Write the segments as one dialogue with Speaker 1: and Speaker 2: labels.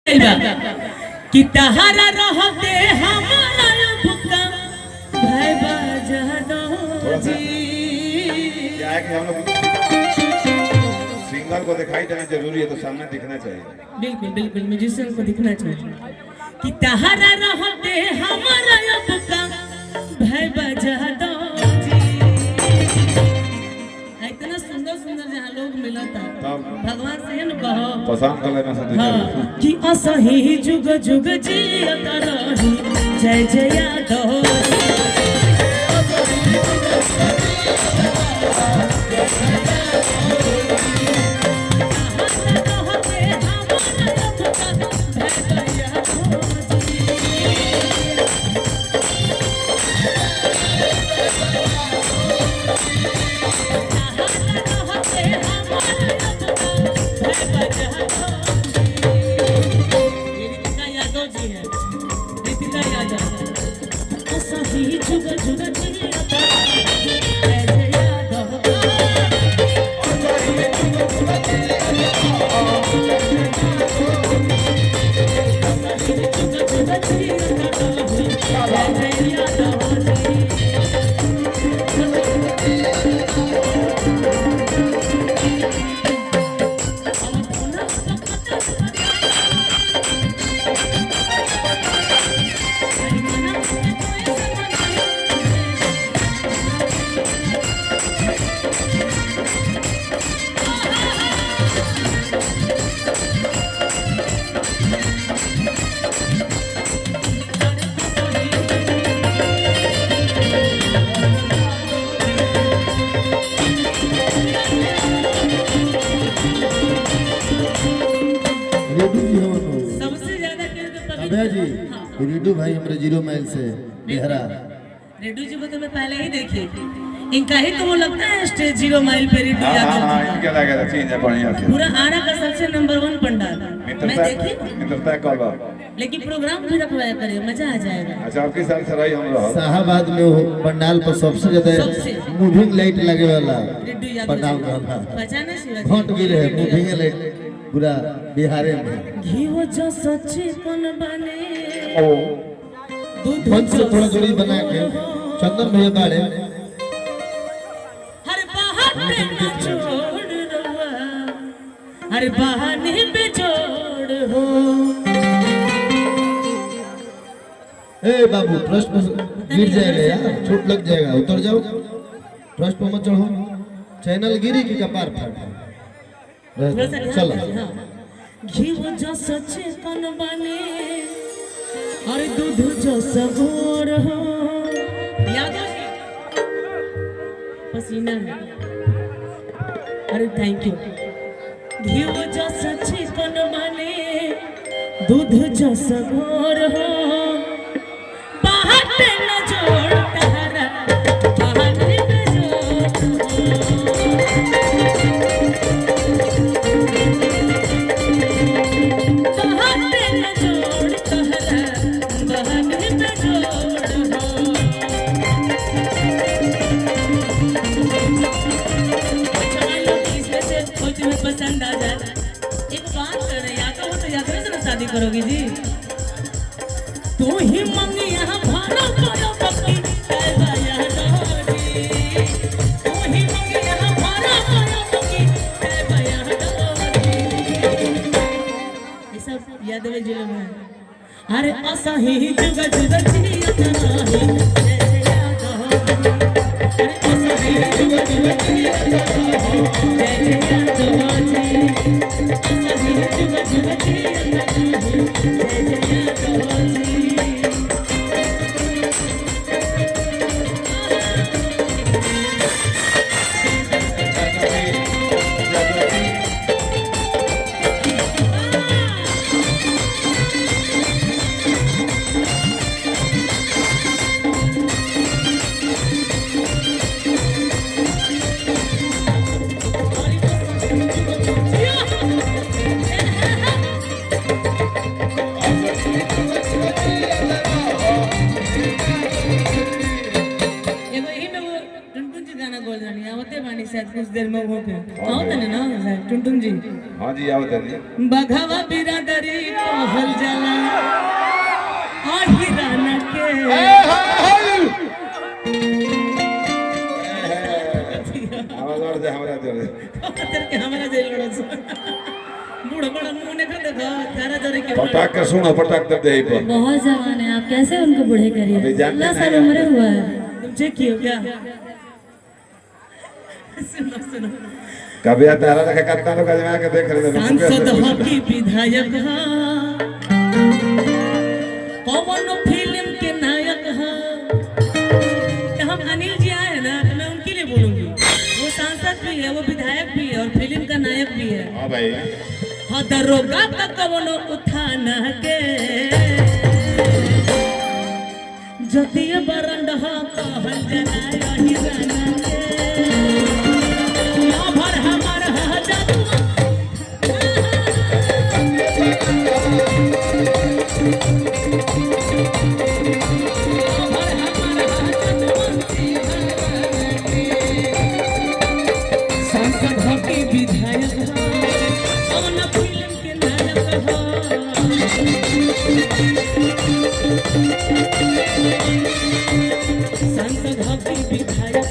Speaker 1: कि तहारा रहते हमारा भुक्का भाई बाजा दो जी।
Speaker 2: क्या है कि हम लोग सिंगर को दिखाई देना जरूरी है, तो सामने दिखना चाहिए।
Speaker 1: बिल्कुल बिल्कुल म्यूजिशियन को दिखना चाहिए कि तहारा रहते हमारा भुक्का भाई बाजा दो जी। इतना सुंदर सुंदर जहाँ लोग मिला था भगवान से न कहो
Speaker 2: पसंद कर लेना से
Speaker 1: हाँ, कि असही जुग जुग जियत रही जय जय यादव।
Speaker 3: जी रेडू भाई हमारे 0 माइल से बिहरा।
Speaker 1: रेडू जी को तो मैं पहले ही देखी, इनका ही तो वो लगता है स्टेज 0 माइल पे रेडू यादव।
Speaker 2: हां इनके लगा था चीज है बढ़िया से
Speaker 1: पूरा आरा का सबसे नंबर 1 पंडाल मैं देखी।
Speaker 2: मित्रता कॉल
Speaker 1: लेकिन प्रोग्राम भी रखवाया करिए, मजा आ जाएगा।
Speaker 2: अच्छा आपके साथ से रही हम लोग
Speaker 3: शाहबाद में हो पंडाल पर सबसे ज्यादा मूविंग लाइट लगे वाला पंडाल था।
Speaker 1: पहचाने शिवा
Speaker 3: फंट भी रहे मूविंग लाइट पूरा बिहारे में।
Speaker 1: घी वो जो सच्ची कौन बने
Speaker 3: ओ दूध से थोड़ा जोड़ी बना के चंदन भैया बाड़े
Speaker 1: हर बहाने पे जोड़ रवा, हर बहाने पे जोड़ हो।
Speaker 3: ए बाबू ट्रस्ट पर गिर जाएगा यार, चोट लग जाएगा, उतर जाओ। ट्रस्ट पर मत चढ़ो, चैनल गिरी की कपार फट। चलो
Speaker 1: घी वो जो सच्चे कौन बने और दूध जो सबोर हो। यादव जी पसीना में, अरे थैंक यू। घी वो जो सच्चे कौन बने दूध जो सबोर हो। बाहर पे न जोड़ तारा बहाने पे जोड़ पसंद आ जाए। एक बात कर रहे यादव हो तो यादव से शादी करोगी जी। तू ही मंगी यहाँ भाड़ा पायो पक्की कैसा यादव जी। तू ही मंगी यहाँ भाड़ा पायो पक्की कैसा यादव जी। ये सब यादव जिले में अरे असही जुग जुग जियत रही जय यादव। अरे असही जुग जुग जियत रही जय यादव। कुछ देर में वो पे आओ तने ना टुनटुन जी
Speaker 2: हाँ जी आओ तनी
Speaker 1: बघवा बिरादरी कहल जाला आहिराना के
Speaker 2: आवाज दे हमरा दे
Speaker 1: तेरे के हमरा जेल लड़ो बूढ़ा बड़ा मुंह ने कर देखो तारा जरे के
Speaker 2: पटाक के सुनो पटाक दे दे पर
Speaker 4: बहुत जवान है आप कैसे उनको बूढ़े
Speaker 2: अभी
Speaker 4: करिए
Speaker 2: जानते
Speaker 4: 16 साल
Speaker 2: नहीं
Speaker 4: उम्र हुआ है
Speaker 1: तुम चेक किए क्या सुनो सुनो
Speaker 2: कभी तारा रखा करता लोग आज के देख रहे
Speaker 1: सांसद हकी विधायक हा कौन फिल्म के नायक हा हम अनिल जी आए हैं ना तो मैं उनके लिए बोलूंगी वो सांसद भी है वो विधायक भी है और फिल्म का नायक भी है
Speaker 2: हां भाई
Speaker 1: हाँ दरोगा का कवनो उठाना के जतिय बरंडहा कहल जलाया हिराना के या भर हमार हा जादुआ सांसद हकी विधायक कौन फिल्म के नायक सांसद हकी विधायक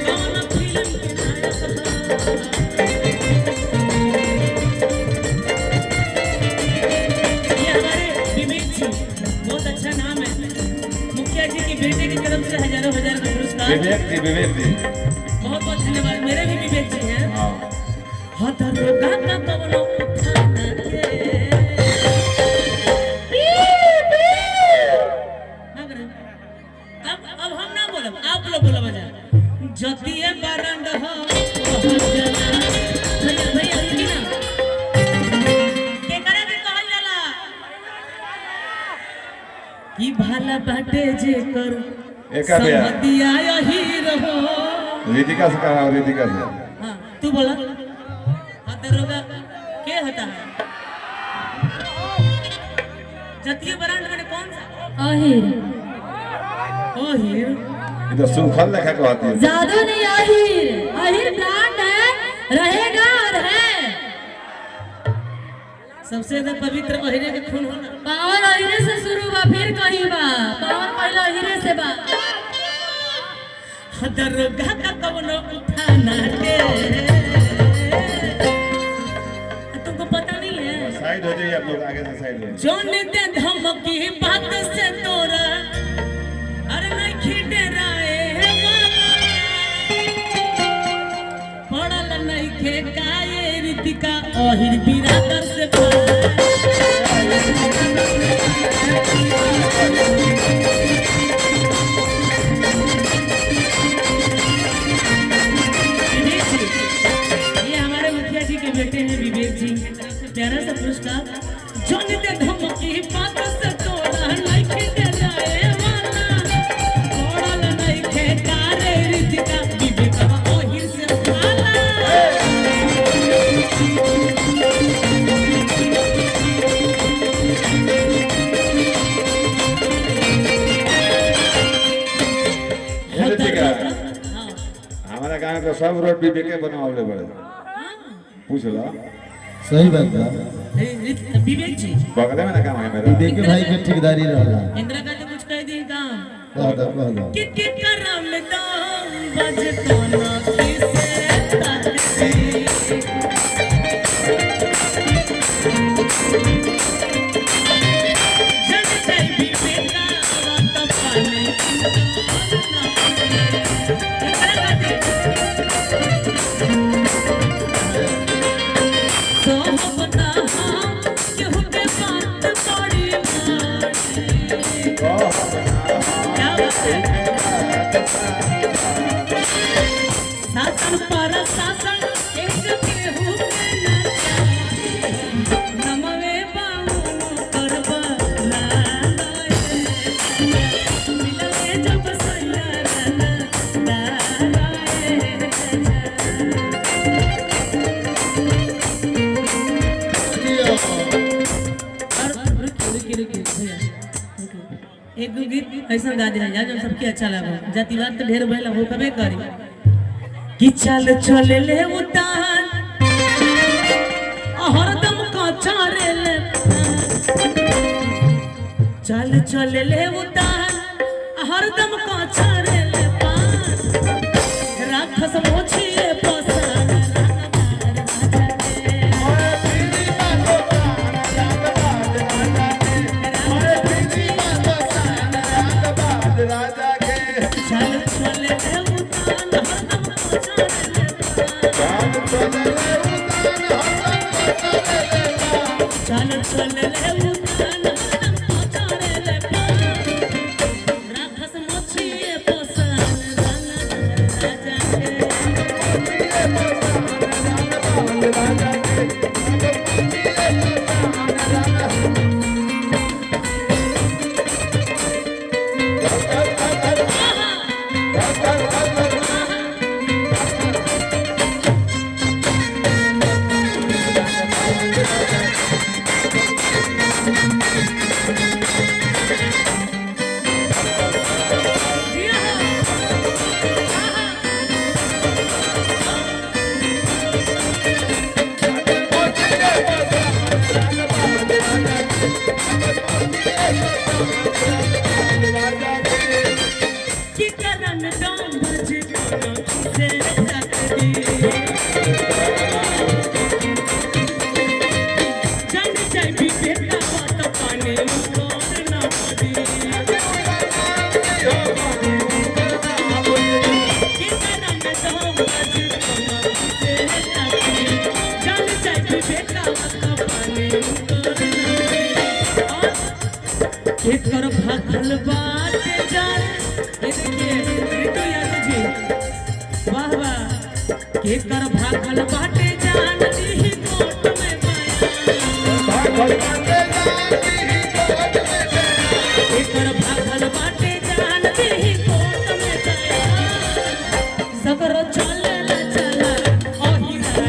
Speaker 1: कौन फिल्म के नायक ये हमारे विवेक जी बहुत अच्छा नाम है मुखिया जी की बेटे की तरफ से हजारों हजार का पुरस्कार
Speaker 2: विवेक जी
Speaker 1: बहुत बहुत धन्यवाद मेरे भी विवेक जी हैं
Speaker 2: हां
Speaker 1: हाँ दरोगा का कवनो उठाना के अब हम ना बोलब आप लोग बोलो बजा जतिये बरंड हो भैया भैया रुकी ना के करे के कहल जाला कि भाला बाटे जे कर
Speaker 2: एका भैया
Speaker 1: समदिया यही रहो
Speaker 2: रितिका से कहा रितिका से
Speaker 1: हाँ तू बोला हाँ दरोगा क्या होता है जतिये ब्रांड में कौन सा
Speaker 4: आहिर
Speaker 1: ओहिर
Speaker 2: इधर सुखल लेखा कहती है
Speaker 4: जादू नहीं आहिर आहिर ब्रांड है रहेगा और है
Speaker 1: सबसे ज्यादा पवित्र ओहिरे के खून होला
Speaker 4: पावर आहिरे से शुरू बा फिर कहीं बा पावर पहले आहिरे से बा
Speaker 1: दरोगा का कवनो उठाना के तुमको पता नहीं है
Speaker 2: साइड हो जाइए आप लोग आगे से साइड हो
Speaker 1: जोन दे धमकी बात से तोरा अरे नहीं खीटे राए है पड़ल नहीं खे काये रीतिका ओहिर बिरादर से ये हमारे मुखिया जी के बेटे हैं विवेक जी प्यारा सा पुरस्कार जोन दे धमकी बात से तोड़ा नहीं खीटे राए वाला पड़ल नहीं खे काये रीतिका विवेक ओहिर से वाला
Speaker 2: रितिका
Speaker 1: हाँ
Speaker 2: हमारा गांव का सब रोड भी बेके बनावले पड़े पूछ लो
Speaker 3: सही बात बा
Speaker 1: विवेक जी
Speaker 2: बगले में ना काम है मेरा
Speaker 3: देखे भाई के ठेकेदारी रहला
Speaker 1: इंदिरा गांधी कुछ कह दी काम
Speaker 3: कह दो
Speaker 1: कि करम दाम बजताना किसे ताकती जग जाई भी बेटा वक्त पाले सोहबता केहू के बात पड़ी मारी क्या बात है शासन पर शासन एक केहू के नचा नमवे बाऊ करबा मिलवे जब सैयारा दाराए एक दो गीत ऐसा गा दे जा जो सबके अच्छा लगा जातिवाद तो ढेर भइल हो कबे करी कि चल चले ले उतार हरदम का चारे ले चल चले ले उतार हरदम का चारे ले पार राक्षस मोछिए पसार
Speaker 2: राजा के
Speaker 1: चल चले ले उतार हरदम का चारे ले चल चले ले उतार हरदम का चारे ले राक्षस मोछिए पसार राजा के कि करन डांग बज से तकदी जन चाय भी बेटा बात पाने और ना पड़ी कि करन डांग बज से तकदी जन चाय भी बेटा बात पाने और एकर भागल बात जान ये देखिए रिटू यादव जी वाह वाह एकर भागल बाटे जान दी कोट में पाया एकर भागल बाटे जान दी कोट में पाया सगर चले ला चला ओही रा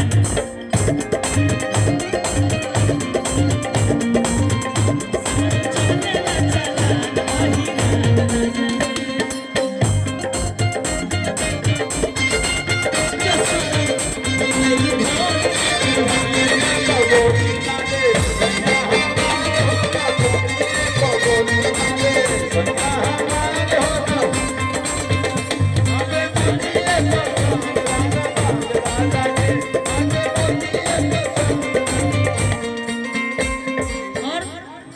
Speaker 1: और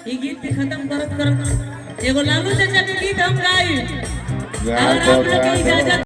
Speaker 1: ये गीत के खत्म करत एगो लालू चाचा के गीत हम गाई
Speaker 2: यार
Speaker 1: अगर आप लोग
Speaker 2: बाबा।
Speaker 1: की इजाजत